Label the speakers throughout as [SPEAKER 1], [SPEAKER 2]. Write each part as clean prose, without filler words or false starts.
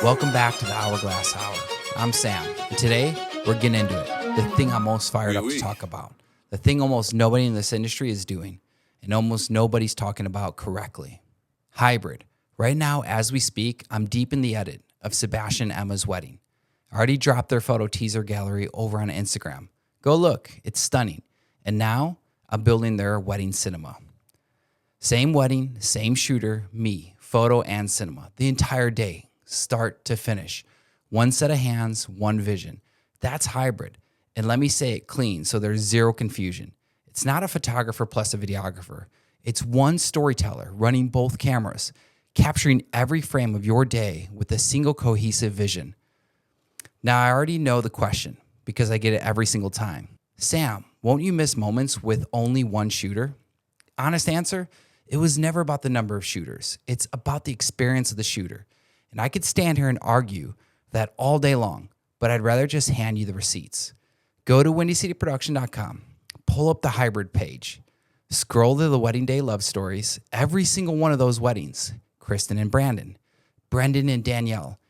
[SPEAKER 1] Welcome back to the Hourglass Hour. I'm Sam, and today we're getting into it. The thing I'm most fired up to talk about. The thing almost nobody in this industry is doing, and almost nobody's talking about correctly. Hybrid. Right now, as we speak, I'm deep in the edit of Sebastian Emma's wedding. I already dropped their photo teaser gallery over on Instagram. Go look, it's stunning. And now I'm building their wedding cinema. Same wedding, same shooter, me, photo and cinema, the entire day, start to finish. One set of hands, one vision. That's hybrid. And let me say it clean so there's zero confusion. It's not a photographer plus a videographer. It's one storyteller running both cameras, capturing every frame of your day with a single cohesive vision. Now, I already know the question because I get it every single time. Sam, won't you miss moments with only one shooter? Honest answer, it was never about the number of shooters. It's about the experience of the shooter. And I could stand here and argue that all day long, but I'd rather just hand you the receipts. Go to windycityproduction.com, pull up the hybrid page, scroll to the wedding day love stories. Every single one of those weddings, Kristen and Brandon, Brendan and Danielle,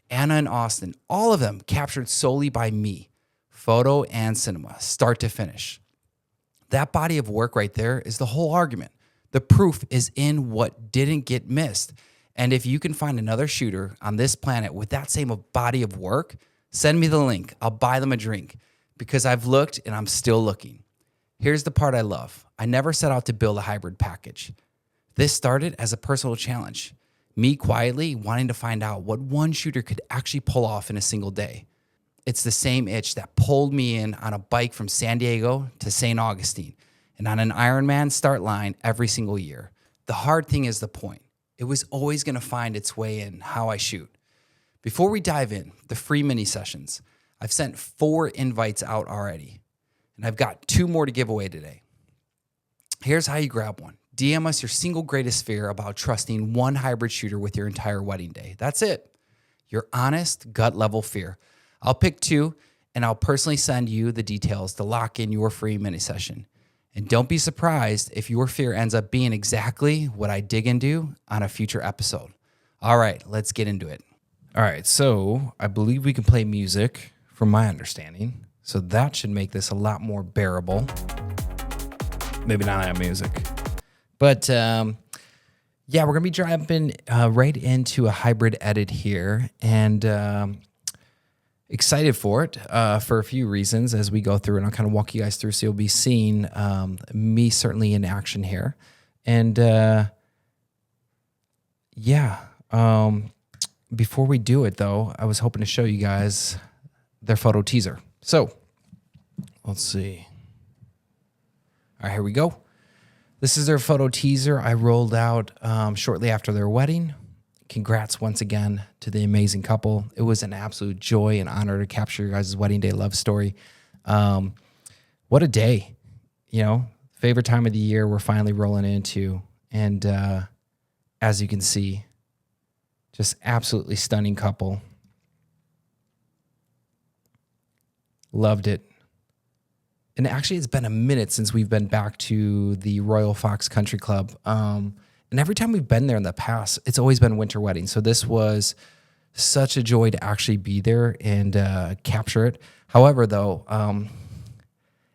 [SPEAKER 1] Anna and Austin, all of them captured solely by me, photo and cinema, start to finish. That body of work right there is the whole argument. The proof is in what didn't get missed. And if you can find another shooter on this planet with that same body of work, send me the link. I'll buy them a drink because I've looked and I'm still looking. Here's the part I love. I never set out to build a hybrid package. This started as a personal challenge. Me quietly wanting to find out what one shooter could actually pull off in a single day. It's the same itch that pulled me in on a bike from San Diego to St. Augustine and on an Ironman start line every single year. The hard thing is the point. It was always going to find its way in how I shoot. Before we dive in, the free mini sessions, I've sent 4 invites out already, and I've got 2 more to give away today. Here's how you grab one. DM us your single greatest fear about trusting one hybrid shooter with your entire wedding day. That's it. Your honest, gut level fear. I'll pick 2, and I'll personally send you the details to lock in your free mini session. And don't be surprised if your fear ends up being exactly what I dig into on a future episode. All right, let's get into it. All right, so I believe we can play music from my understanding. So that should make this a lot more bearable. Maybe not that music. But yeah, we're going to be jumping right into a hybrid edit here. And excited for it for a few reasons as we go through, and I'll kind of walk you guys through so you'll be seeing me certainly in action here. And before we do it, though, I was hoping to show you guys their photo teaser. So let's see. All right, here we go. This is their photo teaser I rolled out shortly after their wedding. Congrats once again to the amazing couple. It was an absolute joy and honor to capture your guys' wedding day love story. What a day, favorite time of the year we're finally rolling into. And as you can see, just absolutely stunning couple. Loved it. And actually, it's been a minute since we've been back to the Royal Fox Country Club. And every time we've been there in the past, it's always been winter wedding. So this was such a joy to actually be there and capture it. However, though,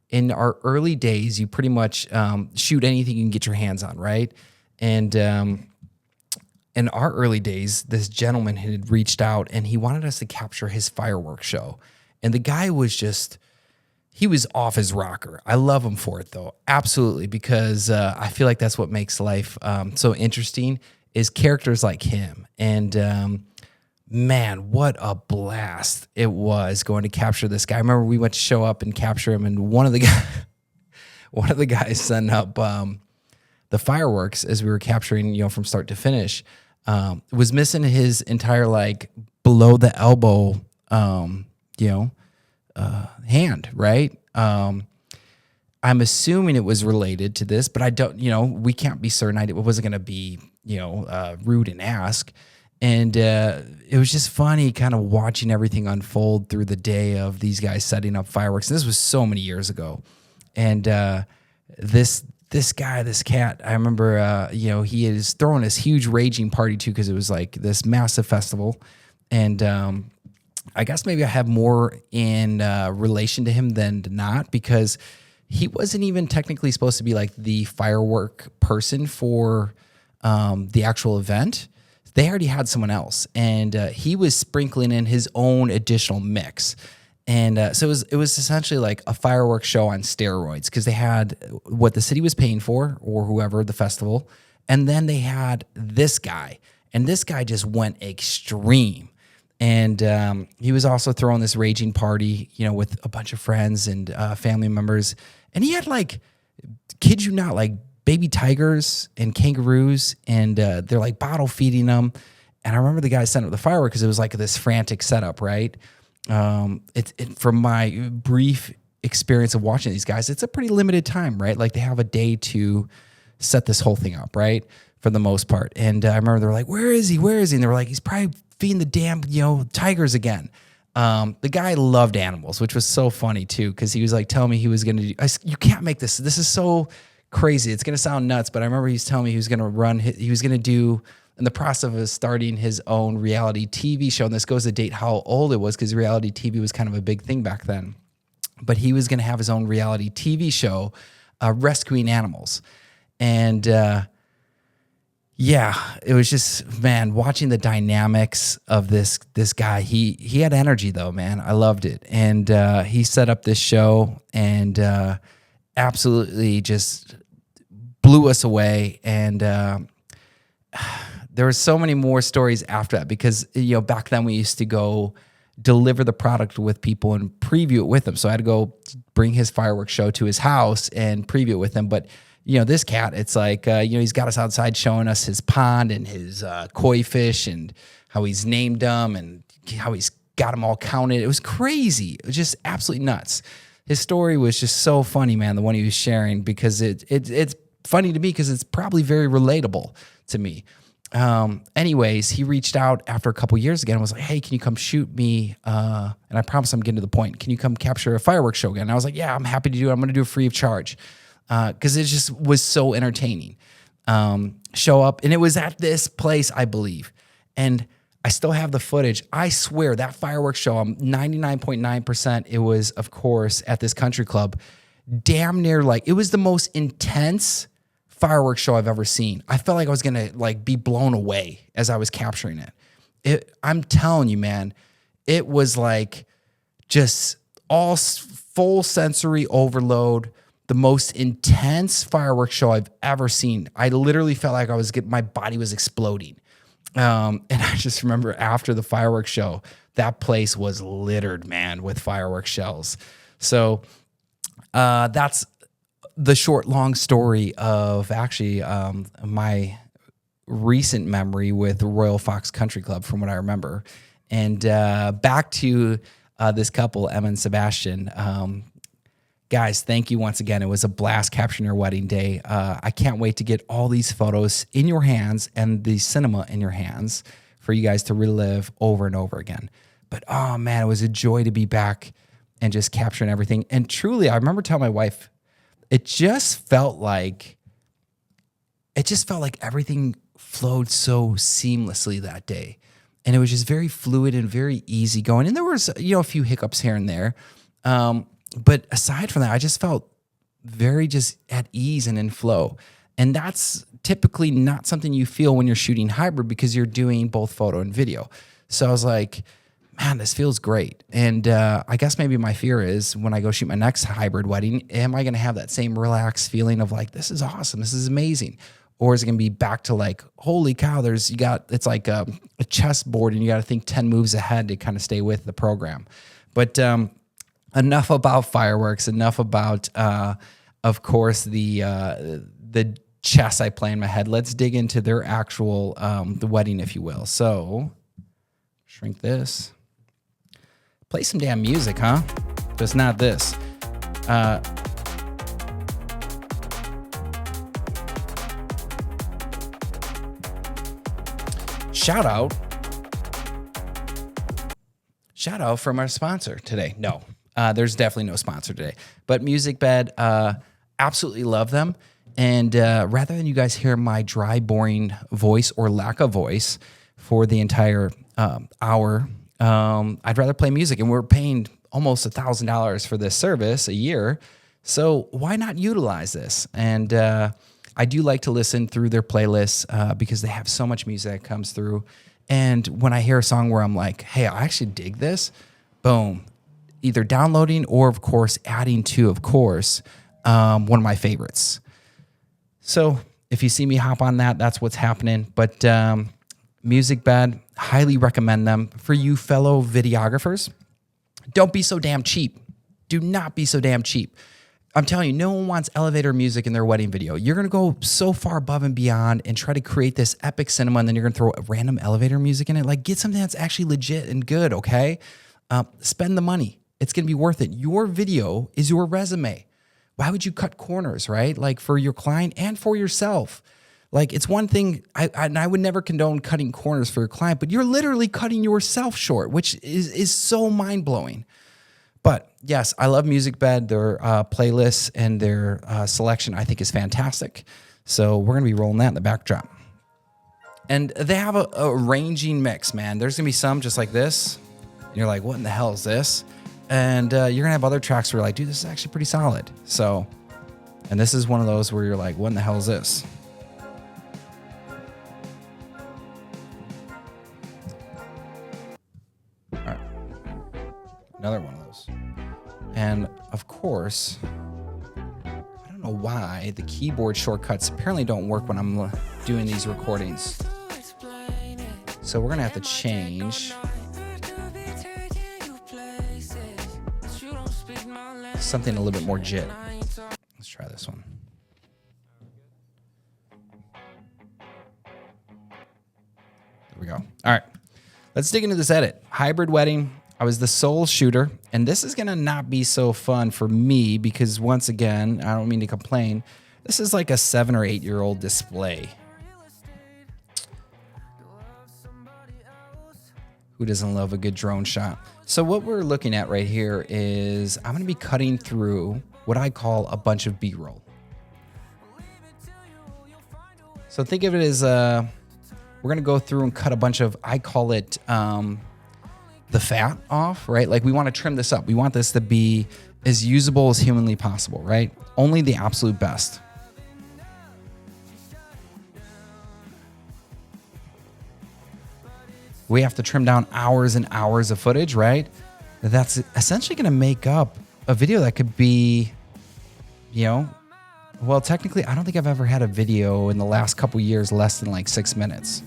[SPEAKER 1] in our early days, you pretty much shoot anything you can get your hands on, right? And in our early days, this gentleman had reached out and he wanted us to capture his fireworks show. And the guy was he was off his rocker. I love him for it, though. Absolutely, because I feel like that's what makes life so interesting is characters like him. And man, what a blast it was going to capture this guy. I remember we went to show up and capture him, and one of the guys sent up the fireworks as we were capturing, from start to finish. Was missing his entire below the elbow, hand, right? I'm assuming it was related to this, but I don't, we can't be certain. It wasn't going to be, rude and ask. And it was just funny kind of watching everything unfold through the day of these guys setting up fireworks. And this was so many years ago. And this cat, I remember, he is throwing this huge raging party too, because it was like this massive festival. And I guess maybe I have more in relation to him than not, because he wasn't even technically supposed to be like the firework person for the actual event. They already had someone else, and he was sprinkling in his own additional mix. And so it was essentially like a fireworks show on steroids, because they had what the city was paying for, or whoever, the festival, and then they had this guy, and this guy just went extreme. And he was also throwing this raging party, with a bunch of friends and family members, and he had, like, kid you not, like baby tigers and kangaroos, and they're like bottle feeding them. And I remember the guy setting up the fireworks because it was like this frantic setup, right? From my brief experience of watching these guys, it's a pretty limited time, right? Like, they have a day to set this whole thing up, right? For the most part. And I remember they were like, where is he? Where is he? And they were like, he's probably feeding the damn, tigers again. The guy loved animals, which was so funny too, because he was like telling me he was going to do, you can't make this. This is so crazy. It's going to sound nuts, but I remember he was telling me he was going to do, in the process of starting his own reality TV show. And this goes to date how old it was, because reality TV was kind of a big thing back then. But he was going to have his own reality TV show, rescuing animals. And yeah, it was just, man, watching the dynamics of this guy. He had energy though, man. I loved it. And he set up this show and absolutely just blew us away. And there were so many more stories after that, because back then we used to go deliver the product with people and preview it with them. So I had to go bring his fireworks show to his house and preview it with him. But this cat, it's like, he's got us outside showing us his pond and his koi fish and how he's named them and how he's got them all counted. It was crazy. It was just absolutely nuts. His story was just so funny, man, the one he was sharing, because it's funny to me because it's probably very relatable to me. Anyways, he reached out after a couple years again and was like, hey, can you come shoot me? And I promise I'm getting to the point. Can you come capture a fireworks show again? And I was like, yeah, I'm happy to do it. I'm going to do it free of charge. Because it just was so entertaining. Show up, and it was at this place, I believe, and I still have the footage. I swear that fireworks show, I'm 99.9%. It was, of course, at this country club. Damn near, like, it was the most intense fireworks show I've ever seen. I felt like I was gonna be blown away as I was capturing it. I'm telling you, man, it was like just all full sensory overload. The most intense fireworks show I've ever seen. I literally felt like my body was exploding. And I just remember after the fireworks show, that place was littered, man, with fireworks shells. So that's the long story of actually my recent memory with Royal Fox Country Club, from what I remember. And back to this couple, Emma and Sebastian. Guys, thank you once again. It was a blast capturing your wedding day. I can't wait to get all these photos in your hands and the cinema in your hands for you guys to relive over and over again. But, oh, man, it was a joy to be back and just capturing everything. And truly, I remember telling my wife, it just felt like everything flowed so seamlessly that day. And it was just very fluid and very easy going. And there was, a few hiccups here and there. But aside from that, I just felt very just at ease and in flow. And that's typically not something you feel when you're shooting hybrid, because you're doing both photo and video. So I was like, man, this feels great. And I guess maybe my fear is when I go shoot my next hybrid wedding, am I going to have that same relaxed feeling of like, this is awesome, this is amazing? Or is it going to be back to like, holy cow, it's like a chessboard and you got to think 10 moves ahead to kind of stay with the program. But enough about fireworks, enough about, of course, the chess I play in my head. Let's dig into their actual, the wedding, if you will. So, shrink this. Play some damn music, huh? Just not this. Shout out from our sponsor today. No. There's definitely no sponsor today, but Music Bed, absolutely love them. And rather than you guys hear my dry, boring voice or lack of voice for the entire hour, I'd rather play music, and we're paying almost $1,000 for this service a year. So why not utilize this? And I do like to listen through their playlists because they have so much music that comes through. And when I hear a song where I'm like, hey, I actually dig this, boom, either downloading or, of course, adding to, of course, one of my favorites. So if you see me hop on that, that's what's happening. But Music Bed, highly recommend them. For you fellow videographers, don't be so damn cheap. Do not be so damn cheap. I'm telling you, no one wants elevator music in their wedding video. You're going to go so far above and beyond and try to create this epic cinema, and then you're going to throw random elevator music in it. Like, get something that's actually legit and good, okay? Spend the money. It's going to be worth it. Your video is your resume. Why would you cut corners, right? Like, for your client and for yourself. Like, it's one thing, I would never condone cutting corners for your client, but you're literally cutting yourself short, which is so mind-blowing. But yes, I love Music Bed. Their playlists and their selection, I think, is fantastic. So we're going to be rolling that in the backdrop. And they have a ranging mix, man. There's going to be some just like this. And you're like, what in the hell is this? And you're going to have other tracks where you're like, dude, this is actually pretty solid. So, and this is one of those where you're like, what in the hell is this? All right. Another one of those. And of course, I don't know why the keyboard shortcuts apparently don't work when I'm doing these recordings. So we're going to have to change something a little bit more jit. Let's try this one. There we go. All right. Let's dig into this edit. Hybrid wedding. I was the sole shooter, and this is going to not be so fun for me because, once again, I don't mean to complain, this is like a 7 or 8 year old display. Who doesn't love a good drone shot? So what we're looking at right here is I'm going to be cutting through what I call a bunch of B-roll. So think of it as we're going to go through and cut a bunch of, I call it the fat off, right? Like, we want to trim this up. We want this to be as usable as humanly possible, right? Only the absolute best. We have to trim down hours and hours of footage, right? That's essentially going to make up a video that could be, well, technically, I don't think I've ever had a video in the last couple years less than like 6 minutes.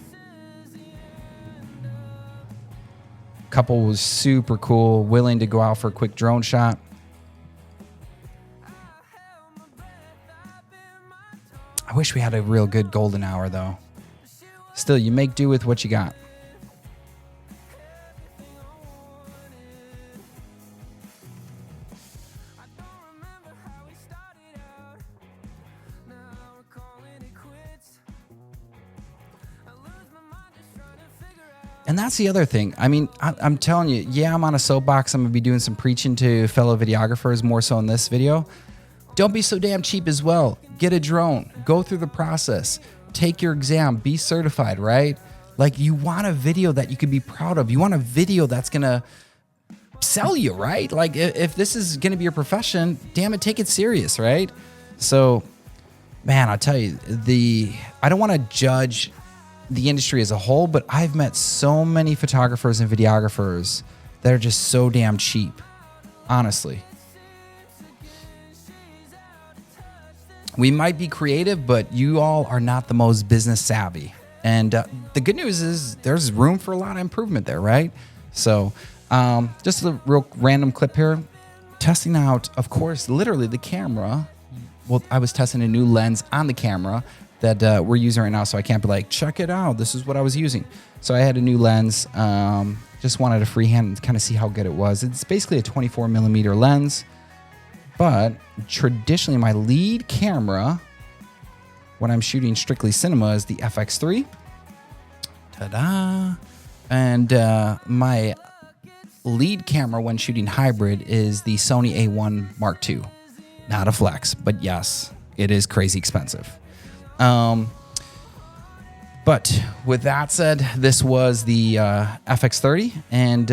[SPEAKER 1] Couple was super cool, willing to go out for a quick drone shot. I wish we had a real good golden hour, though. Still, you make do with what you got. And that's the other thing. I mean, I'm telling you, yeah, I'm on a soapbox. I'm going to be doing some preaching to fellow videographers more so in this video. Don't be so damn cheap as well. Get a drone. Go through the process. Take your exam. Be certified, right? Like, you want a video that you can be proud of. You want a video that's going to sell you, right? Like, if this is going to be your profession, damn it, take it serious, right? So, man, I'll tell you, I don't want to judge the industry as a whole, but I've met so many photographers and videographers that are just so damn cheap, honestly. We might be creative, but you all are not the most business savvy. And the good news is there's room for a lot of improvement there, right? So just a real random clip here. Testing out, of course, literally the camera. Well, I was testing a new lens on the camera that we're using right now, so I can't be like, check it out, this is what I was using. So I had a new lens, just wanted a freehand and kind of see how good it was. It's basically a 24 millimeter lens, but traditionally my lead camera when I'm shooting strictly cinema is the FX3. Ta-da! And my lead camera when shooting hybrid is the Sony A1 Mark II. Not a flex, but yes, it is crazy expensive. But with that said, this was the FX30 and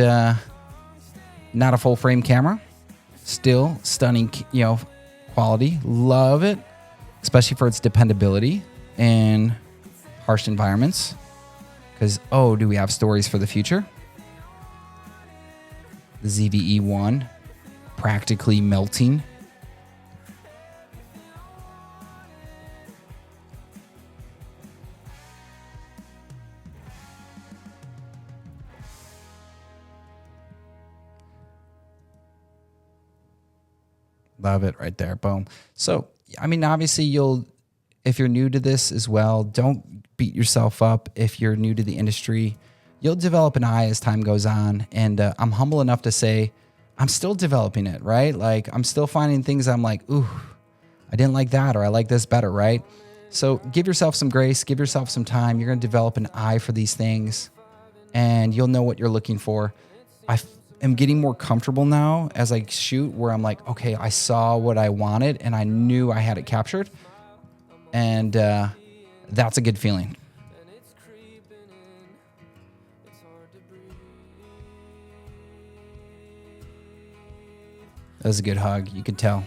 [SPEAKER 1] not a full frame camera. Still stunning, quality. Love it, especially for its dependability in harsh environments. Because, do we have stories for the future? The ZVE1 practically melting. Love it right there. Boom. So, obviously if you're new to this as well, don't beat yourself up. If you're new to the industry, you'll develop an eye as time goes on. And I'm humble enough to say I'm still developing it, right? Like I'm still finding things I'm like, ooh, I didn't like that, or I like this better, right? So give yourself some grace, give yourself some time. You're going to develop an eye for these things and you'll know what you're looking for. I'm getting more comfortable now as I shoot where I'm like, okay, I saw what I wanted and I knew I had it captured. And that's a good feeling. That was a good hug. You could tell.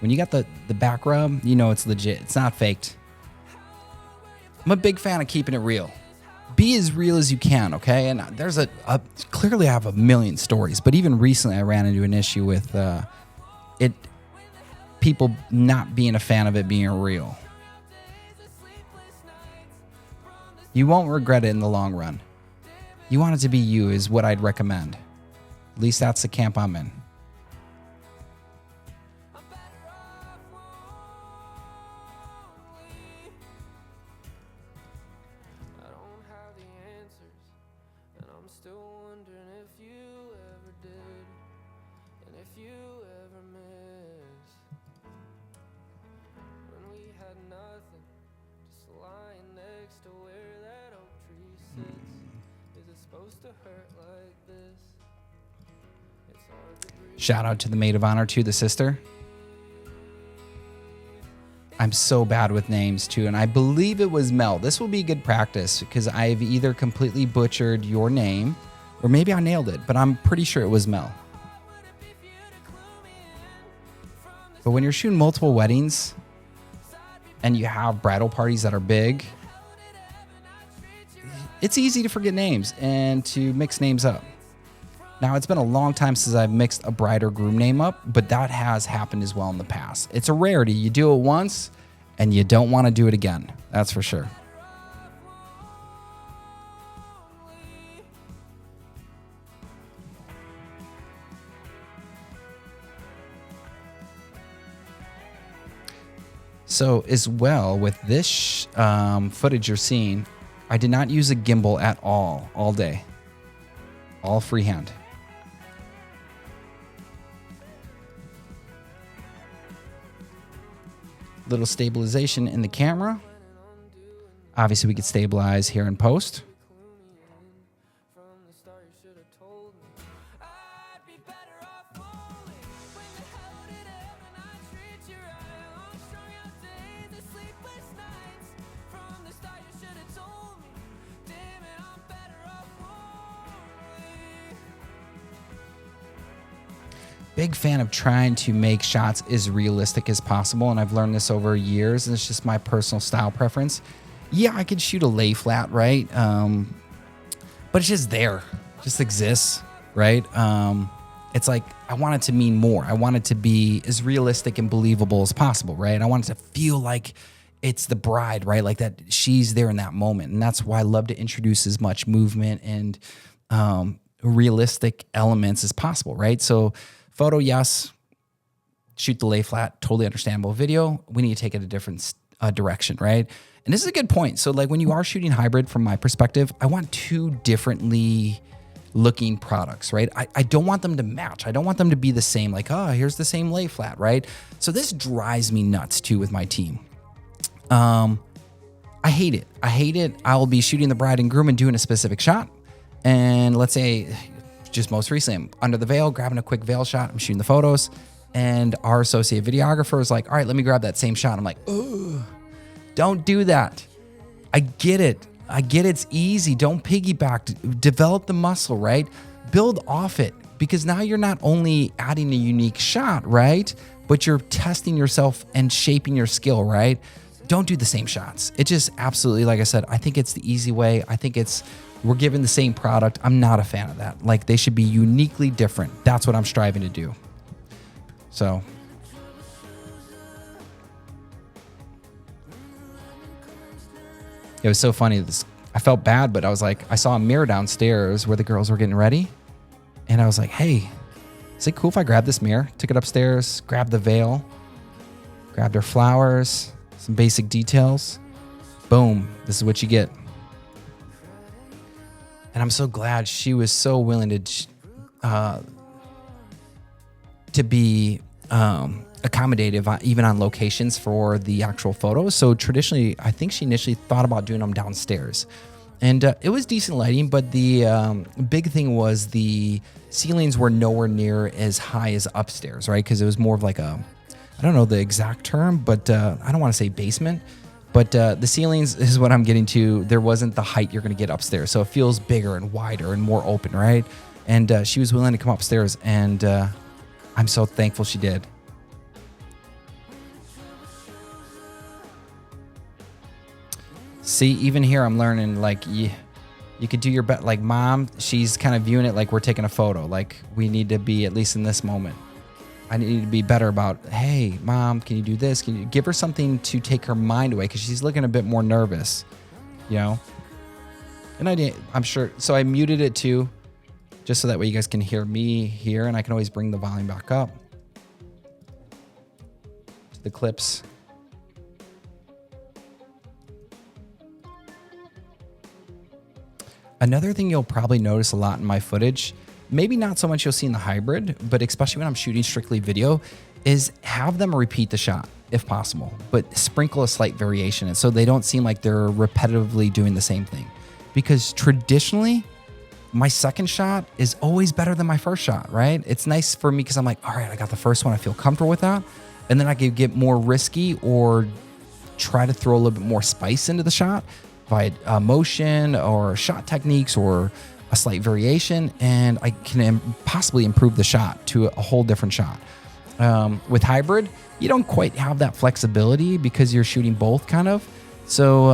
[SPEAKER 1] When you got the back rub, it's legit. It's not faked. I'm a big fan of keeping it real. Be as real as you can, okay? And there's clearly I have a million stories, but even recently I ran into an issue with people not being a fan of it being real. You won't regret it in the long run. You want it to be you is what I'd recommend. At least that's the camp I'm in. Shout out to the maid of honor too, the sister. I'm so bad with names too, and I believe it was Mel. This will be good practice because I've either completely butchered your name or maybe I nailed it, but I'm pretty sure it was Mel. But when you're shooting multiple weddings and you have bridal parties that are big, it's easy to forget names and to mix names up. Now, it's been a long time since I've mixed a bride or groom name up, but that has happened as well in the past. It's a rarity. You do it once, and you don't want to do it again. That's for sure. So, as well, with this footage you're seeing, I did not use a gimbal at all day. All freehand. Little stabilization in the camera. Obviously, we could stabilize here in post. Big fan of trying to make shots as realistic as possible, and I've learned this over years, and it's just my personal style preference. Yeah, I could shoot a lay flat, right? But it's just there. It just exists, right? It's like I want it to mean more. I want it to be as realistic and believable as possible, right? I want it to feel like it's the bride, right? Like that she's there in that moment, and that's why I love to introduce as much movement and realistic elements as possible, right? So photo, yes. Shoot the lay flat, totally understandable. Video, we need to take it a different direction, right? And this is a good point. So like when you are shooting hybrid, from my perspective, I want two differently looking products, right? I don't want them to match. I don't want them to be the same, like, oh, here's the same lay flat, right? So this drives me nuts too with my team. I hate it. I'll be shooting the bride and groom and doing a specific shot. And let's say, just most recently, I'm under the veil, grabbing a quick veil shot. I'm shooting the photos. And our associate videographer is like, all right, let me grab that same shot. I'm like, oh, don't do that. I get it. It's easy. Don't piggyback. Develop the muscle, right? Build off it, because now you're not only adding a unique shot, right? But you're testing yourself and shaping your skill, right? Don't do the same shots. It just absolutely, like I said, I think it's the easy way. I think we're given the same product. I'm not a fan of that. Like, they should be uniquely different. That's what I'm striving to do. So it was so funny. I felt bad, but I was like, I saw a mirror downstairs where the girls were getting ready. And I was like, hey, is it cool if I grab this mirror? Took it upstairs, grabbed the veil, grabbed her flowers, some basic details. Boom, this is what you get. And I'm so glad she was so willing to be accommodative, even on locations for the actual photos. So traditionally, I think she initially thought about doing them downstairs. And it was decent lighting, but the big thing was the ceilings were nowhere near as high as upstairs, right? Because it was more of like I don't know the exact term, but I don't want to say basement, but the ceilings is what I'm getting to. There wasn't the height you're going to get upstairs. So it feels bigger and wider and more open, right? And she was willing to come upstairs, and I'm so thankful she did. See, even here, I'm learning, like, you could do your best. Like, mom, she's kind of viewing it like we're taking a photo. Like, we need to be, at least in this moment, I need to be better about, hey, mom, can you do this? Can you give her something to take her mind away? Because she's looking a bit more nervous, you know? And I'm sure, so I muted it too, just so that way you guys can hear me here, and I can always bring the volume back up. The clips. Another thing you'll probably notice a lot in my footage, maybe not so much you'll see in the hybrid, but especially when I'm shooting strictly video, is have them repeat the shot if possible, but sprinkle a slight variation in so they don't seem like they're repetitively doing the same thing. Because traditionally, my second shot is always better than my first shot, right? It's nice for me because I'm like, all right, I got the first one. I feel comfortable with that. And then I could get more risky or try to throw a little bit more spice into the shot by motion or shot techniques or a slight variation, and I can possibly improve the shot to a whole different shot. With hybrid, you don't quite have that flexibility because you're shooting both kind of. So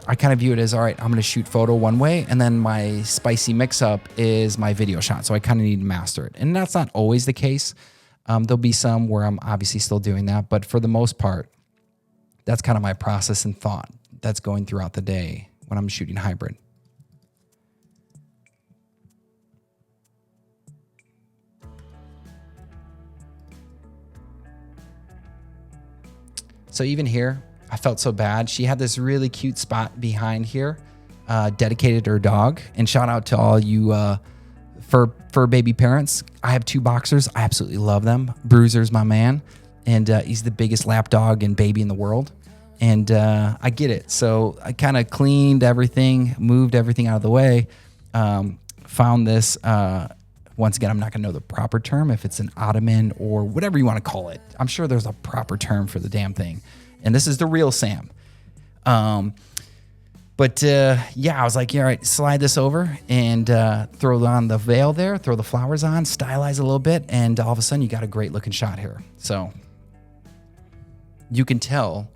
[SPEAKER 1] I kind of view it as, all right, I'm going to shoot photo one way, and then my spicy mix-up is my video shot. So I kind of need to master it. And that's not always the case. There'll be some where I'm obviously still doing that, but for the most part, that's kind of my process and thought that's going throughout the day when I'm shooting hybrid. So even here, I felt so bad. She had this really cute spot behind here, dedicated to her dog. And shout out to all you fur baby parents. I have 2 boxers. I absolutely love them. Bruiser's my man, and he's the biggest lap dog and baby in the world. And I get it. So I kind of cleaned everything, moved everything out of the way, found this. Once again, I'm not going to know the proper term, if it's an ottoman or whatever you want to call it. I'm sure there's a proper term for the damn thing. And this is the real Sam. But yeah, I was like, all right, slide this over and throw on the veil there, throw the flowers on, stylize a little bit, and all of a sudden you got a great looking shot here. So you can tell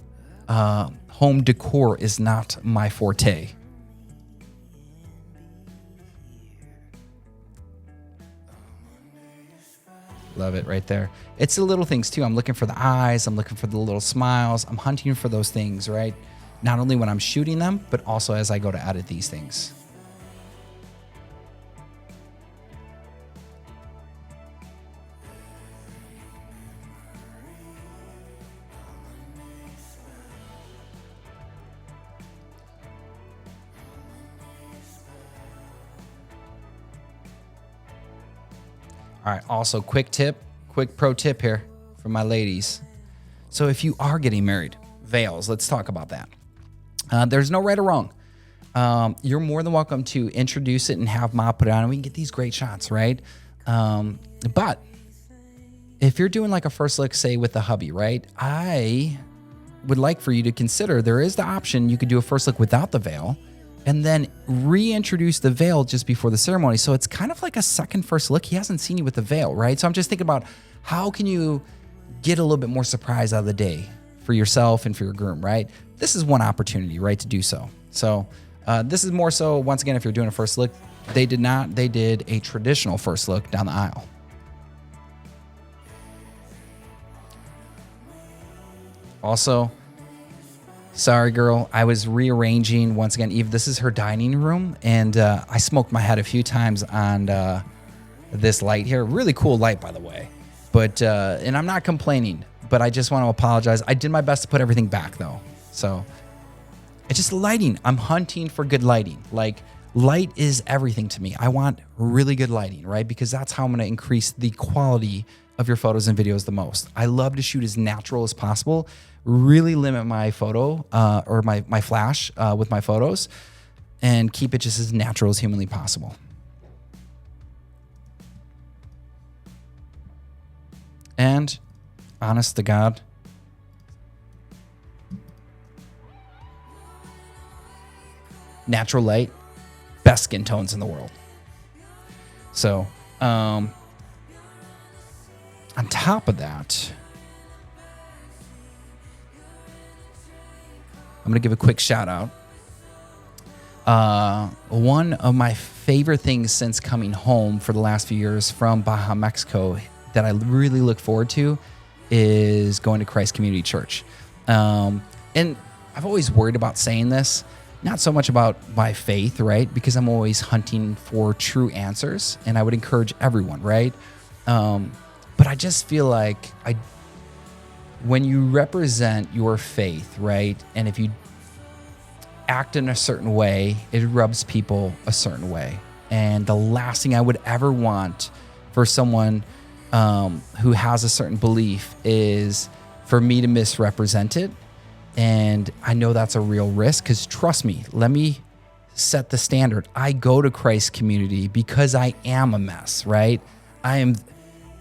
[SPEAKER 1] home decor is not my forte. Love it right there. It's the little things too. I'm looking for the eyes. I'm looking for the little smiles. I'm hunting for those things, right? Not only when I'm shooting them, but also as I go to edit these things. All right, also quick pro tip here for my ladies. So if you are getting married, veils, let's talk about that. There's no right or wrong. You're more than welcome to introduce it and have Ma put it on, and we can get these great shots, right? But if you're doing like a first look, say with the hubby, right? I would like for you to consider, there is the option you could do a first look without the veil and then reintroduce the veil just before the ceremony. So it's kind of like a second first look. He hasn't seen you with the veil, right? So I'm just thinking about how can you get a little bit more surprise out of the day for yourself and for your groom, right? This is one opportunity, right, to do so. So this is more so, once again, if you're doing a first look, they did a traditional first look down the aisle. Also, sorry, girl, I was rearranging once again. Eve, this is her dining room, and I smoked my head a few times on this light here. Really cool light, by the way. But and I'm not complaining, but I just want to apologize. I did my best to put everything back, though. So it's just lighting. I'm hunting for good lighting. Like, light is everything to me. I want really good lighting, right? Because that's how I'm going to increase the quality of your photos and videos the most. I love to shoot as natural as possible. Really limit my photo or my flash with my photos and keep it just as natural as humanly possible. And honest to God, natural light, best skin tones in the world. So, on top of that, I'm going to give a quick shout out. One of my favorite things since coming home for the last few years from Baja, Mexico, that I really look forward to is going to Christ Community Church. And I've always worried about saying this, not so much about my faith, right? Because I'm always hunting for true answers, and I would encourage everyone, right? But I just feel like when you represent your faith, right? And if you act in a certain way, it rubs people a certain way. And the last thing I would ever want for someone who has a certain belief is for me to misrepresent it. And I know that's a real risk, because trust me, let me set the standard. I go to Christ Community because I am a mess, right? I am,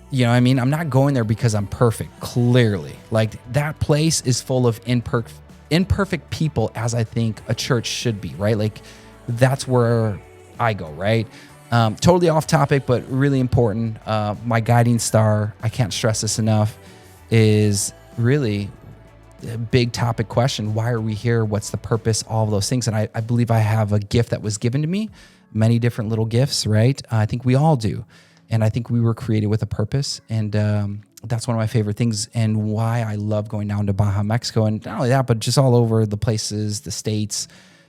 [SPEAKER 1] you know what I mean? I'm not going there because I'm perfect, clearly. Like, that place is full of imperfect people, as I think a church should be, right? Like, that's where I go, right? Totally off topic, but really important. My guiding star, I can't stress this enough, is really a big topic question. Why are we here? What's the purpose? All of those things. And I believe I have a gift that was given to me, many different little gifts, right? I think we all do. And I think we were created with a purpose. And that's one of my favorite things, and why I love going down to Baja, Mexico. And not only that, but just all over the places, the states,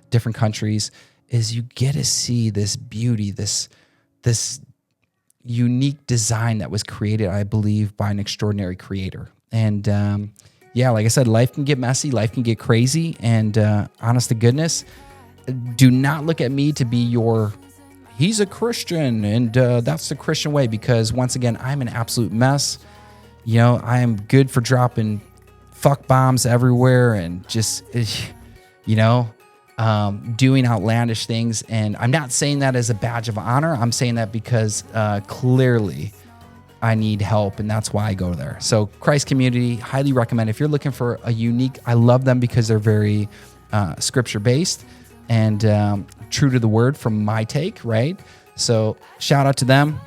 [SPEAKER 1] different countries, is you get to see this beauty, this unique design that was created, I believe, by an extraordinary creator. And yeah, like I said, life can get messy, life can get crazy, and honest to goodness, do not look at me to be he's a Christian, and that's the Christian way, because once again, I'm an absolute mess. You know, I am good for dropping fuck bombs everywhere and just, you know, doing outlandish things. And I'm not saying that as a badge of honor. I'm saying that because clearly I need help, and that's why I go there. So Christ Community, highly recommend. If you're looking for a unique, I love them because they're very scripture-based and true to the word from my take, right? So shout out to them.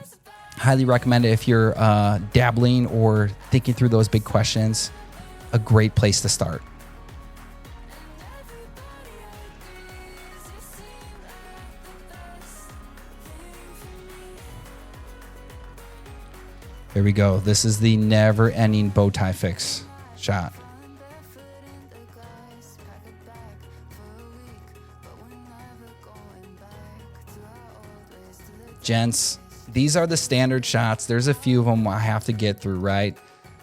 [SPEAKER 1] Highly recommend it if you're dabbling or thinking through those big questions. A great place to start. Here we go. This is the never-ending bow tie fix shot. Gents, these are the standard shots. There's a few of them I have to get through, right?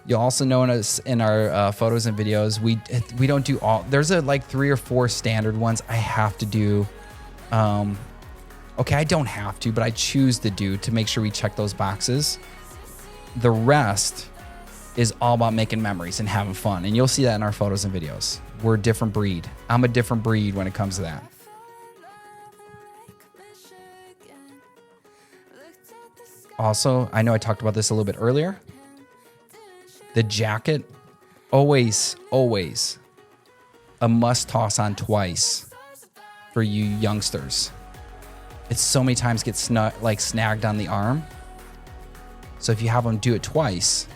[SPEAKER 1] You also know us in our photos and videos. We don't do all. There's like 3 or 4 standard ones I have to do. Okay, I don't have to, but I choose to do to make sure we check those boxes. The rest is all about making memories and having fun. And you'll see that in our photos and videos. We're a different breed. I'm a different breed when it comes to that. Also, I know I talked about this a little bit earlier. The jacket, always a must toss on twice for you youngsters. It's so many times get snagged on the arm. So if you have them do it twice,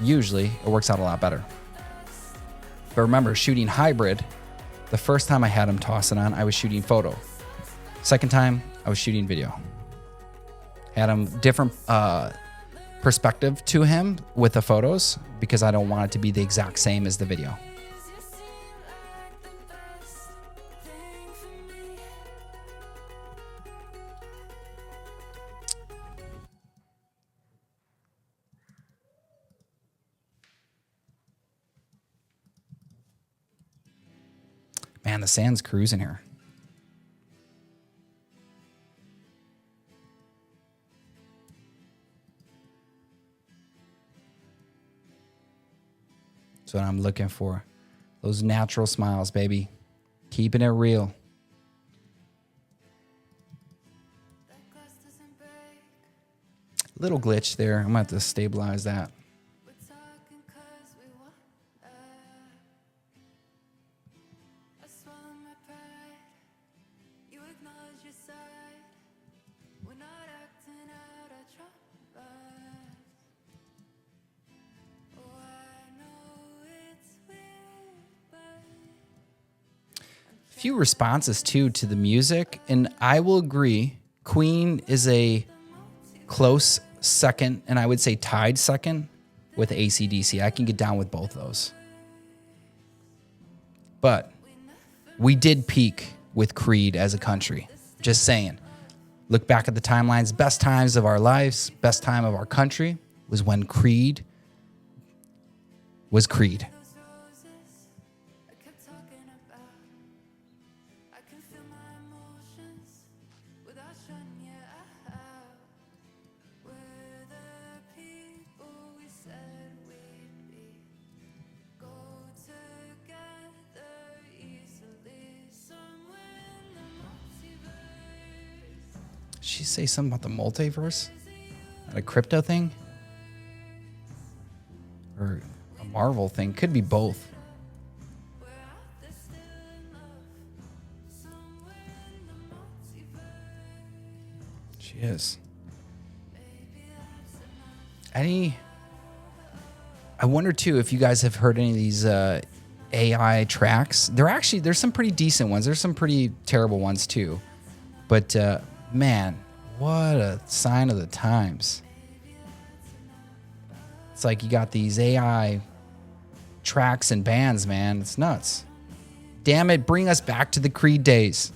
[SPEAKER 1] usually it works out a lot better. But remember, shooting hybrid, the first time I had him toss it on, I was shooting photo. Second time, I was shooting video. Had him different perspective to him with the photos because I don't want it to be the exact same as the video. Man, the sand's cruising here. That's what I'm looking for. Those natural smiles, baby. Keeping it real. Little glitch there. I'm going to have to stabilize that. Few responses too to the music, and I will agree Queen is a close second, and I would say tied second with AC/DC. I can get down with both of those, but we did peak with Creed as a country. Just saying. Look back at the timelines. Best times of our lives, best time of our country was when Creed was Creed. She say something about the multiverse? A crypto thing? Or a Marvel thing? Could be both. She is. I wonder too if you guys have heard any of these AI tracks. There's some pretty decent ones. There's some pretty terrible ones too. But man, what a sign of the times. It's like you got these AI tracks and bands, man. It's nuts. Damn it, bring us back to the Creed days.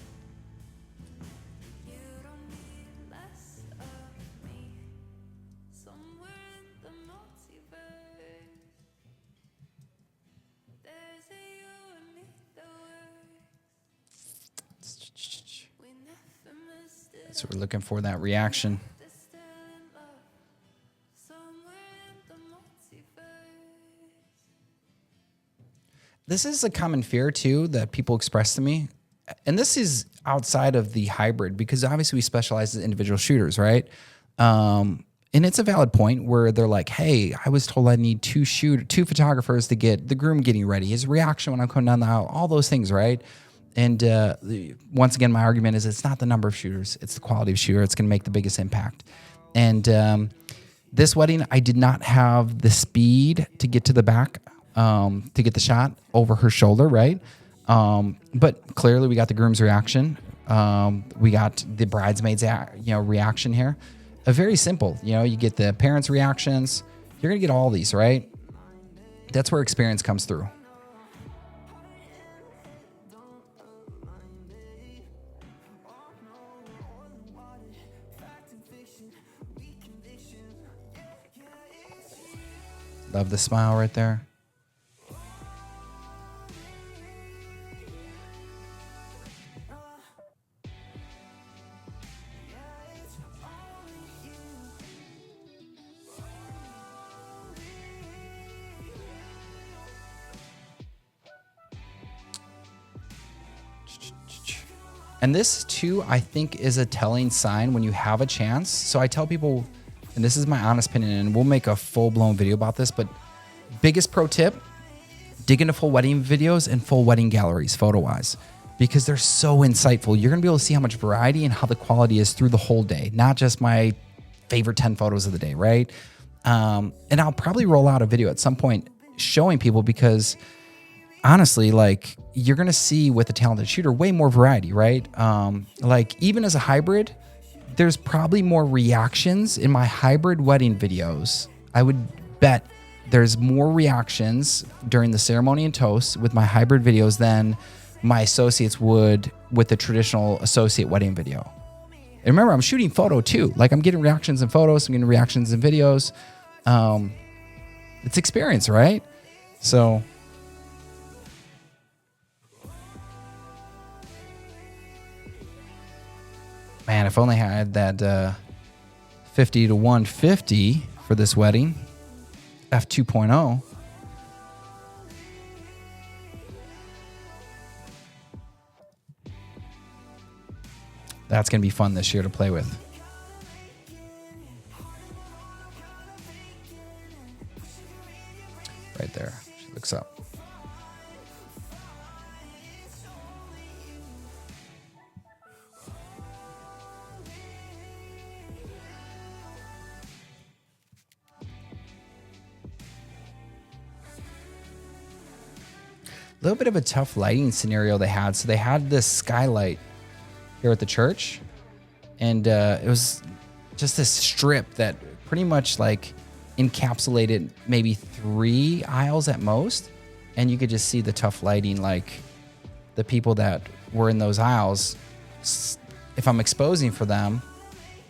[SPEAKER 1] So we're looking for that reaction. This is a common fear too that people express to me. And this is outside of the hybrid because obviously we specialize as individual shooters, right? And it's a valid point where they're like, hey, I was told I need two photographers to get the groom getting ready, his reaction when I'm coming down the aisle, all those things, right? And once again, my argument is it's not the number of shooters, it's the quality of shooter. It's going to make the biggest impact. And this wedding, I did not have the speed to get to the back to get the shot over her shoulder, right? But clearly we got the groom's reaction. We got the bridesmaid's reaction here. Very simple. You get the parents' reactions. You're going to get all these, right? That's where experience comes through. Love the smile right there. And this too, I think, is a telling sign when you have a chance. So I tell people, and this is my honest opinion, and we'll make a full-blown video about this, but biggest pro tip, dig into full wedding videos and full wedding galleries photo-wise, because they're so insightful. You're going to be able to see how much variety and how the quality is through the whole day, not just my favorite 10 photos of the day, right? And I'll probably roll out a video at some point showing people, because honestly, like, you're going to see with a talented shooter way more variety, right? Like, even as a hybrid, there's probably more reactions in my hybrid wedding videos. I would bet there's more reactions during the ceremony and toast with my hybrid videos than my associates would with the traditional associate wedding video. And remember, I'm shooting photo too. Like, I'm getting reactions in photos, I'm getting reactions in videos. It's experience, right? So man, if only I had that 50 to 150 for this wedding, f2.0. That's going to be fun this year to play with. Right there. She looks up. A little bit of a tough lighting scenario they had. So they had this skylight here at the church, and it was just this strip that pretty much like encapsulated maybe 3 aisles at most, and you could just see the tough lighting. Like, the people that were in those aisles, if I'm exposing for them,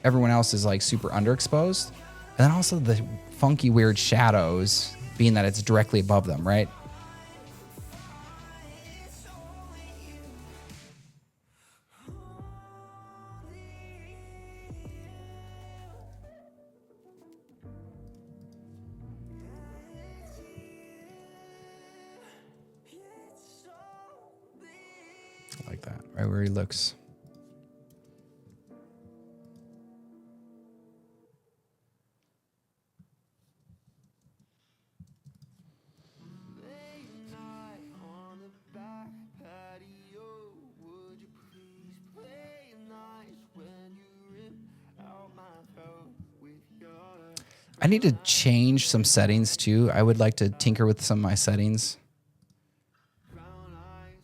[SPEAKER 1] everyone else is like super underexposed, and then also the funky weird shadows, being that it's directly above them, right? Like that, right where he looks. I need to change some settings too. I would like to tinker with some of my settings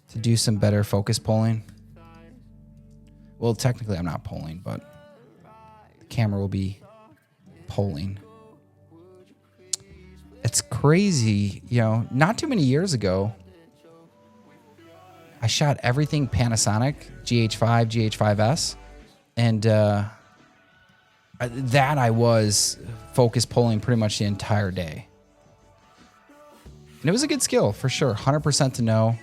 [SPEAKER 1] to do some better focus polling. Well, technically I'm not polling, but the camera will be polling. It's crazy, you know, not too many years ago, I shot everything Panasonic, GH5, GH5S, and that I was focus polling pretty much the entire day. And it was a good skill for sure, 100% to know.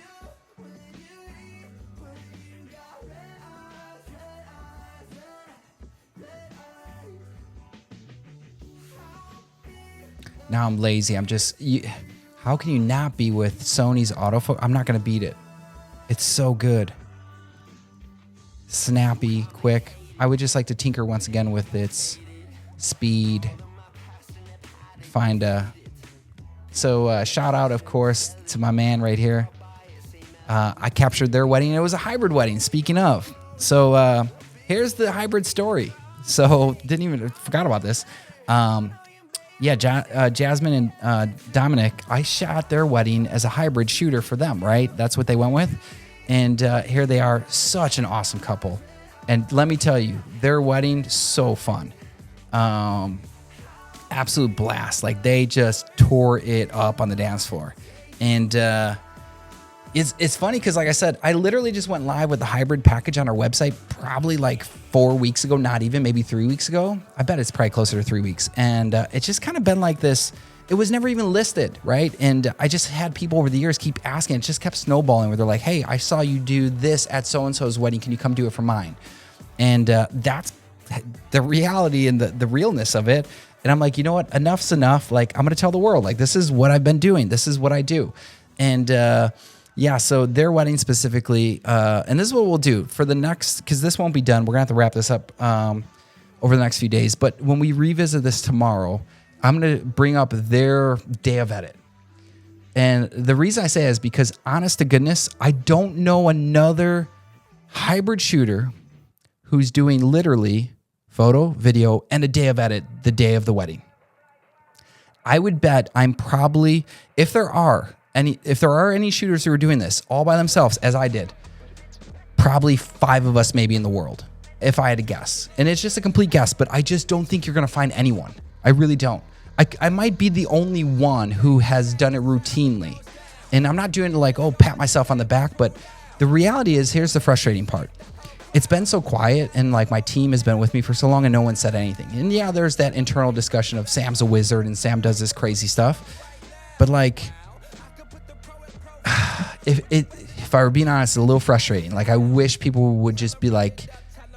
[SPEAKER 1] Now I'm lazy. How can you not be with Sony's autofocus? I'm not going to beat it. It's so good. Snappy, quick. I would just like to tinker once again with its speed. Find shout out, of course, to my man right here. I captured their wedding. It was a hybrid wedding, speaking of. So here's the hybrid story. So forgot about this. Jasmine and Dominic, I shot their wedding as a hybrid shooter for them, right? That's what they went with. And here they are, such an awesome couple. And let me tell you, their wedding, so fun. Absolute blast. Like, they just tore it up on the dance floor. And it's funny because, like I said, I literally just went live with the hybrid package on our website probably like 4 weeks ago, not even, maybe 3 weeks ago. I bet it's probably closer to 3 weeks. And it's just kind of been like this. It was never even listed, right? And I just had people over the years keep asking. It just kept snowballing where they're like, hey, I saw you do this at so-and-so's wedding. Can you come do it for mine? And that's the reality and the realness of it. And I'm like, you know what? Enough's enough. Like, I'm going to tell the world, like, this is what I've been doing. This is what I do. And so their wedding specifically, and this is what we'll do for the next, because this won't be done. We're going to have to wrap this up over the next few days. But when we revisit this tomorrow, I'm going to bring up their day of edit. And the reason I say that is because, honest to goodness, I don't know another hybrid shooter who's doing literally photo, video, and a day of edit the day of the wedding. I would bet I'm probably, if there are any shooters who are doing this all by themselves, as I did, probably 5 of us maybe in the world, if I had to guess. And it's just a complete guess, but I just don't think you're going to find anyone. I really don't. I might be the only one who has done it routinely. And I'm not doing it like, oh, pat myself on the back, but the reality is, here's the frustrating part. It's been so quiet, and like my team has been with me for so long and no one said anything. And yeah, there's that internal discussion of Sam's a wizard and Sam does this crazy stuff. But like, if I were being honest, it's a little frustrating. Like, I wish people would just be like,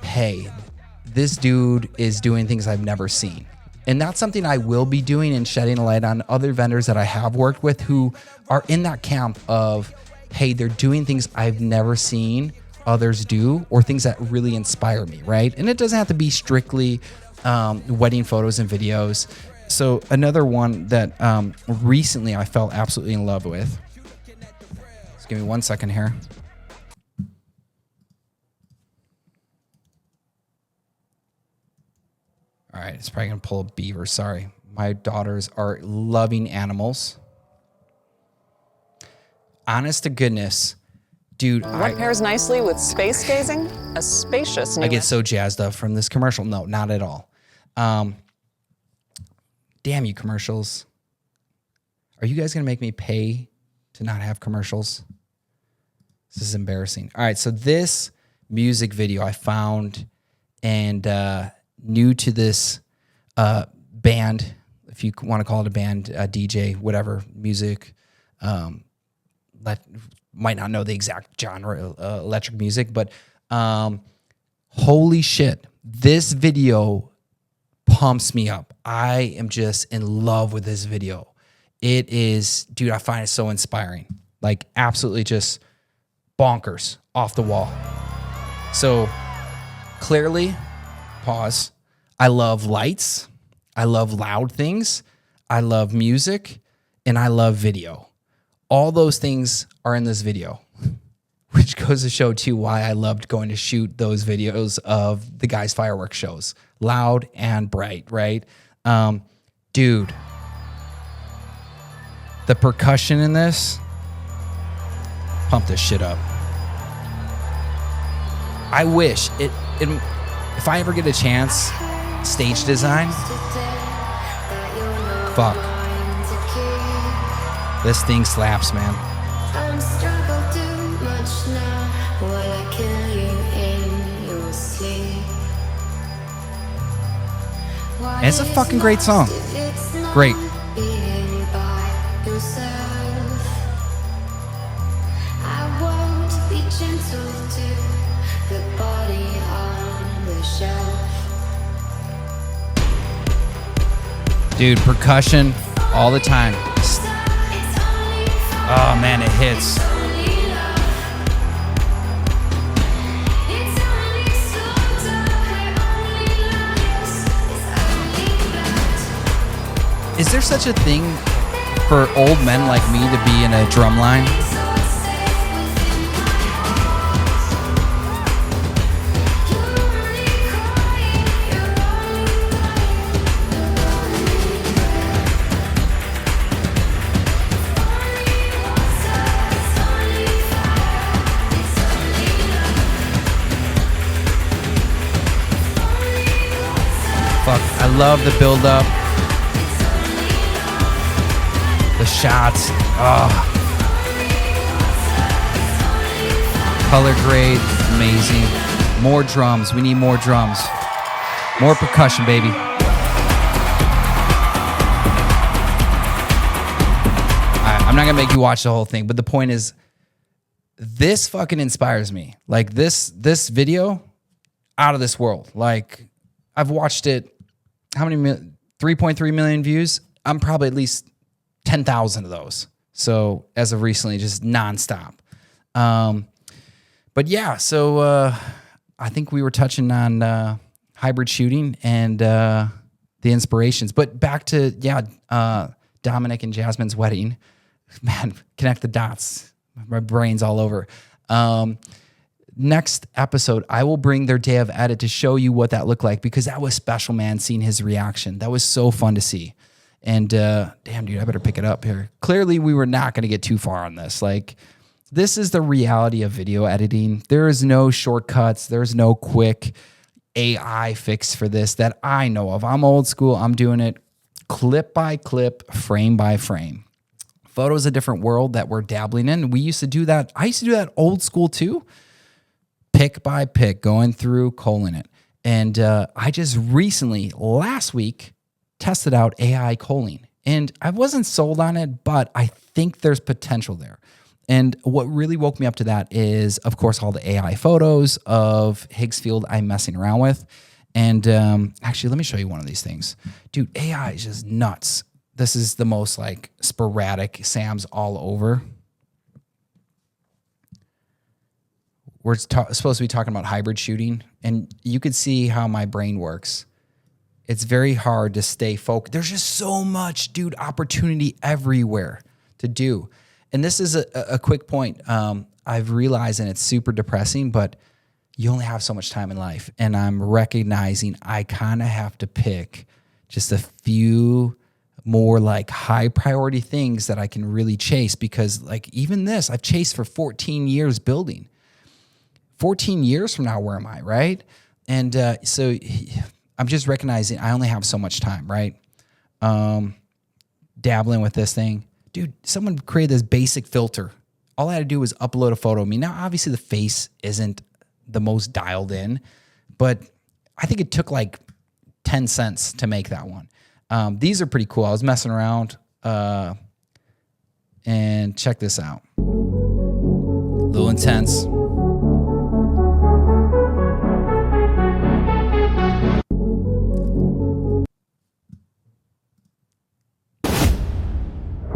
[SPEAKER 1] hey, this dude is doing things I've never seen. And that's something I will be doing and shedding a light on other vendors that I have worked with who are in that camp of, hey, they're doing things I've never seen others do, or things that really inspire me, right? And it doesn't have to be strictly wedding photos and videos. So another one that recently I fell absolutely in love with. Just give me 1 second here. All right, it's probably gonna pull a beaver. Sorry. My daughters are loving animals. Honest to goodness, dude.
[SPEAKER 2] What pairs nicely with space gazing? A spacious new...
[SPEAKER 1] I get so jazzed up from this commercial. No, not at all. Damn you, commercials. Are you guys gonna make me pay to not have commercials? This is embarrassing. All right, so this music video I found, and new to this band, if you want to call it a band, DJ, whatever, music, that might not know the exact genre, electric music, but holy shit, this video pumps me up. I am just in love with this video. It is, dude, I find it so inspiring. Like, absolutely just bonkers, off the wall. So clearly, pause. I love lights. I love loud things. I love music, and I love video. All those things are in this video, which goes to show too why I loved going to shoot those videos of the guys' fireworks shows. Loud and bright, right? Dude, the percussion in this, pump this shit up. I wish if I ever get a chance, stage design, fuck. This thing slaps, man. And it's a fucking great song. Great. Dude, percussion all the time. Oh man, it hits. Is there such a thing for old men like me to be in a drum line? Fuck, I love the build up. The shots, color grade, amazing. More drums, we need more drums. More percussion, baby. I'm not gonna make you watch the whole thing, but the point is, this fucking inspires me. Like this video, out of this world. Like, I've watched it, how many, 3.3 million views? I'm probably at least 10,000 of those. So as of recently, just nonstop. But yeah, so I think we were touching on hybrid shooting and the inspirations. But back to, Dominic and Jasmine's wedding. Man, connect the dots. My brain's all over. Next episode, I will bring their day of edit to show you what that looked like, because that was special, man, seeing his reaction. That was so fun to see. And damn, dude, I better pick it up here. Clearly, we were not going to get too far on this. Like, this is the reality of video editing. There is no shortcuts. There's no quick AI fix for this that I know of. I'm old school. I'm doing it clip by clip, frame by frame. Photo's a different world that we're dabbling in. We used to do that. I used to do that old school too. Pick by pick, going through, culling it. And I just recently, last week, tested out AI culling. And I wasn't sold on it, but I think there's potential there. And what really woke me up to that is, of course, all the AI photos of Higgsfield I'm messing around with. And actually, let me show you one of these things. Dude, AI is just nuts. This is the most like sporadic. Sam's all over. We're supposed to be talking about hybrid shooting, and you could see how my brain works. It's very hard to stay focused. There's just so much, dude, opportunity everywhere to do. And this is a quick point. I've realized, and it's super depressing, but you only have so much time in life. And I'm recognizing I kind of have to pick just a few more like high priority things that I can really chase, because like even this, I've chased for 14 years building. 14 years from now, where am I, right? And so I'm just recognizing I only have so much time, right? Dabbling with this thing. Dude, someone created this basic filter. All I had to do was upload a photo of me. Now, obviously, the face isn't the most dialed in, but I think it took like 10 cents to make that one. These are pretty cool. I was messing around, and check this out. A little intense.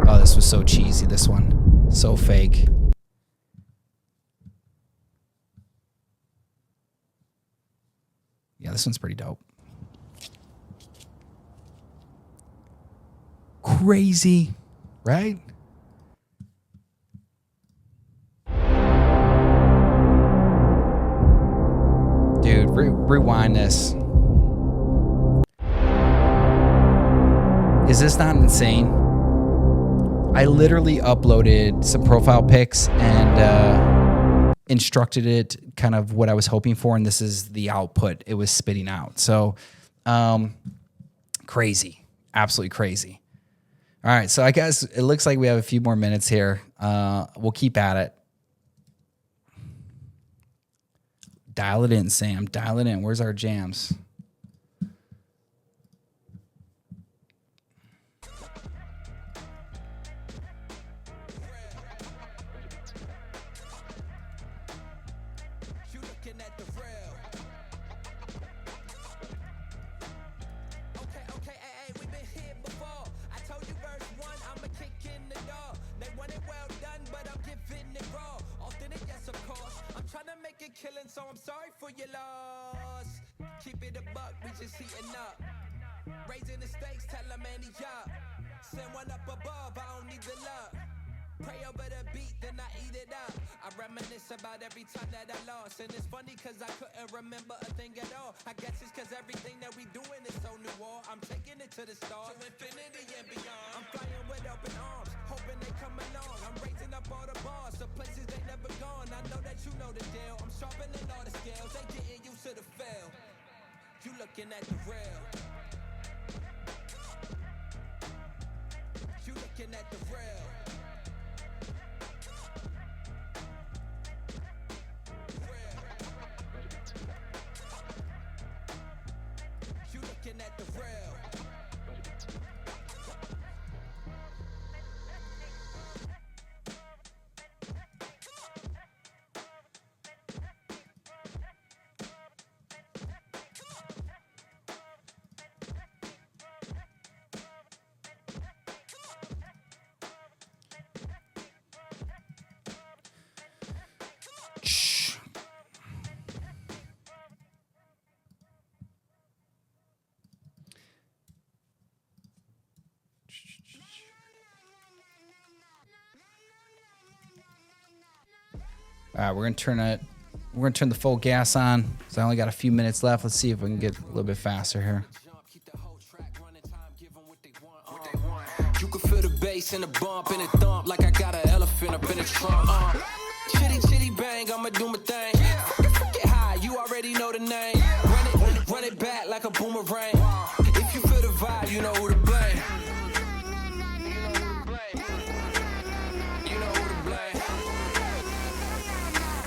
[SPEAKER 1] Oh, this was so cheesy, this one. So fake. Yeah, this one's pretty dope. Crazy, right? Dude, rewind this. Is this not insane? I literally uploaded some profile pics and instructed it kind of what I was hoping for, and this is the output it was spitting out. So crazy, absolutely crazy. All right, so I guess it looks like we have a few more minutes here. We'll keep at it. Dial it in, Sam. Dial it in. Where's our jams?
[SPEAKER 3] Killing, so I'm sorry for your loss. Keep it a buck, we just heating up. Raising the stakes, tell them any job. Send one up above, I don't need the luck. Pray over the beat, then I eat it up. I reminisce about every time that I lost. And it's funny cause I couldn't remember a thing at all. I guess it's cause everything that we doing is so new all. I'm taking it to the stars, to infinity and beyond. I'm flying with open arms, hoping they come along. I'm raising up all the bars, to places they never gone. I know that you know the deal. I'm sharpening all the scales, they getting used to the fail. You looking at the real. You looking at the real. You looking at the real.
[SPEAKER 1] All right, we're gonna turn it. We're gonna turn the full gas on because I only got a few minutes left. Let's see if we can get a little bit faster here.
[SPEAKER 3] You can feel the bass and the bump and the thump like I got an elephant up in the trunk. Chitty chitty bang, I'ma do my thing. Fuck it high, you already know the name. Run it back like a boomerang. If you feel the vibe, you know who to blame. You know who to blame.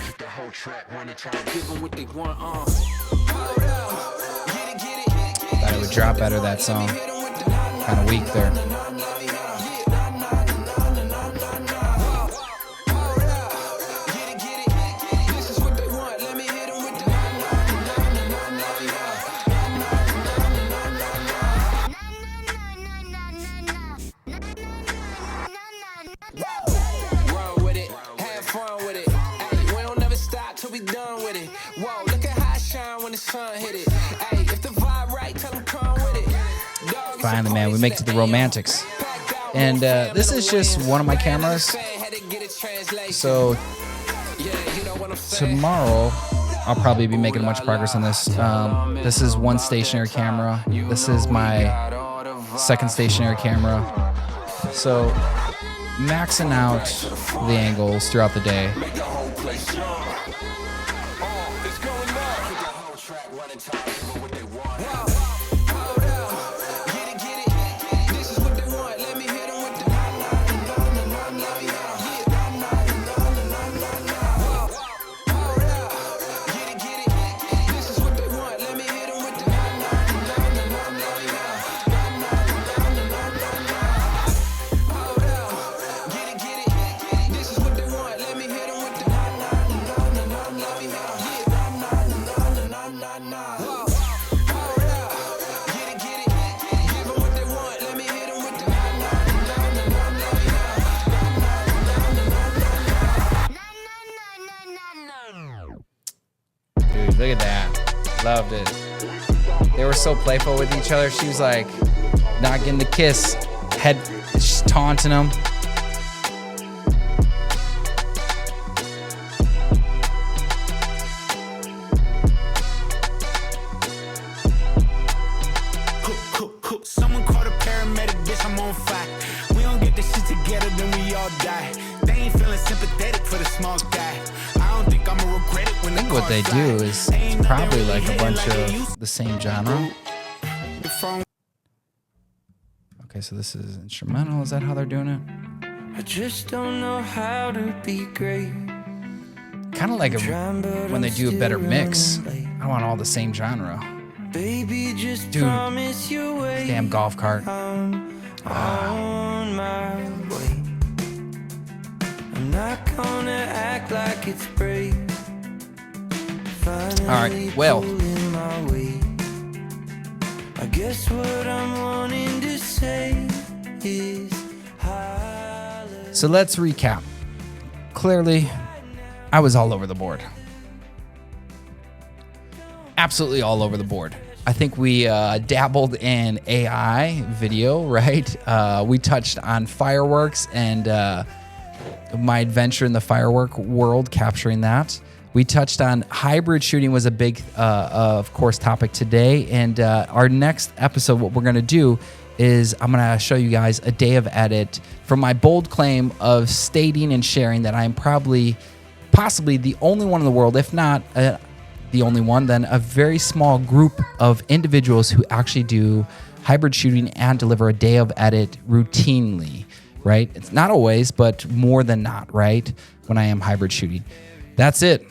[SPEAKER 3] Keep the whole track, run it, try to give them what they want. Hold up, get it, get it, get it.
[SPEAKER 1] Thought it would drop better, that song. Kind of weak there. Finally, man, we make it to the romantics. And this is just one of my cameras. So tomorrow, I'll probably be making much progress on this. This is one stationary camera. This is my second stationary camera. So maxing out the angles throughout the day. Look at that. Loved it. They were so playful with each other. She was like, not getting the kiss. Head, she's taunting him.
[SPEAKER 4] Someone called a paramedic, bitch, I'm on fire. We don't get this shit together, then we all die. They ain't feeling sympathetic for the small guy. I don't think I'ma regret it when
[SPEAKER 1] I think what they do is it's probably like a bunch of the same genre. Okay, so this is instrumental. Is that how they're doing it?
[SPEAKER 4] I just don't know how to be great.
[SPEAKER 1] Kind of like when they do a better mix. I want all the same genre.
[SPEAKER 4] Baby, just
[SPEAKER 1] dude,
[SPEAKER 4] promise you wait.
[SPEAKER 1] Damn golf cart.
[SPEAKER 4] On my way. I'm not gonna act like it's brave.
[SPEAKER 1] All right, well.
[SPEAKER 4] I guess what I'm wanting to say is
[SPEAKER 1] so let's recap. Clearly, I was all over the board. Absolutely all over the board. I think we dabbled in AI video, right? We touched on fireworks and my adventure in the firework world, capturing that. We touched on hybrid shooting was a big, of course, topic today. And our next episode, what we're going to do is I'm going to show you guys a day of edit from my bold claim of stating and sharing that I'm possibly the only one in the world, if not the only one, then a very small group of individuals who actually do hybrid shooting and deliver a day of edit routinely, right? It's not always, but more than not, right? When I am hybrid shooting. That's it.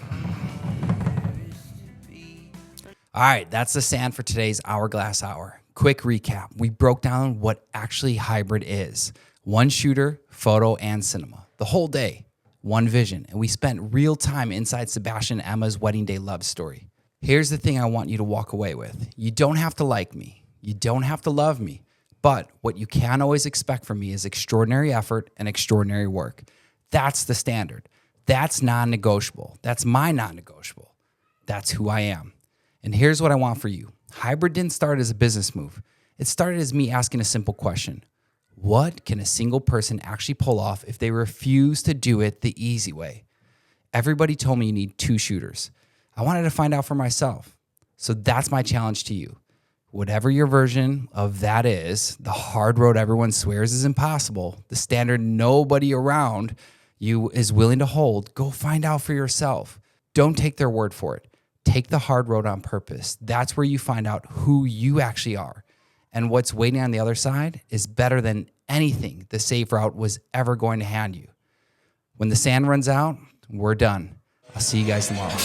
[SPEAKER 1] All right, that's the stand for today's Hourglass Hour. Quick recap. We broke down what actually hybrid is. One shooter, photo, and cinema. The whole day, one vision. And we spent real time inside Sebastian Emma's wedding day love story. Here's the thing I want you to walk away with. You don't have to like me. You don't have to love me. But what you can always expect from me is extraordinary effort and extraordinary work. That's the standard. That's non-negotiable. That's my non-negotiable. That's who I am. And here's what I want for you. Hybrid didn't start as a business move. It started as me asking a simple question. What can a single person actually pull off if they refuse to do it the easy way? Everybody told me you need 2 shooters. I wanted to find out for myself. So that's my challenge to you. Whatever your version of that is, the hard road everyone swears is impossible, the standard nobody around you is willing to hold, go find out for yourself. Don't take their word for it. Take the hard road on purpose. That's where you find out who you actually are. And what's waiting on the other side is better than anything the safe route was ever going to hand you. When the sand runs out, we're done. I'll see you guys tomorrow.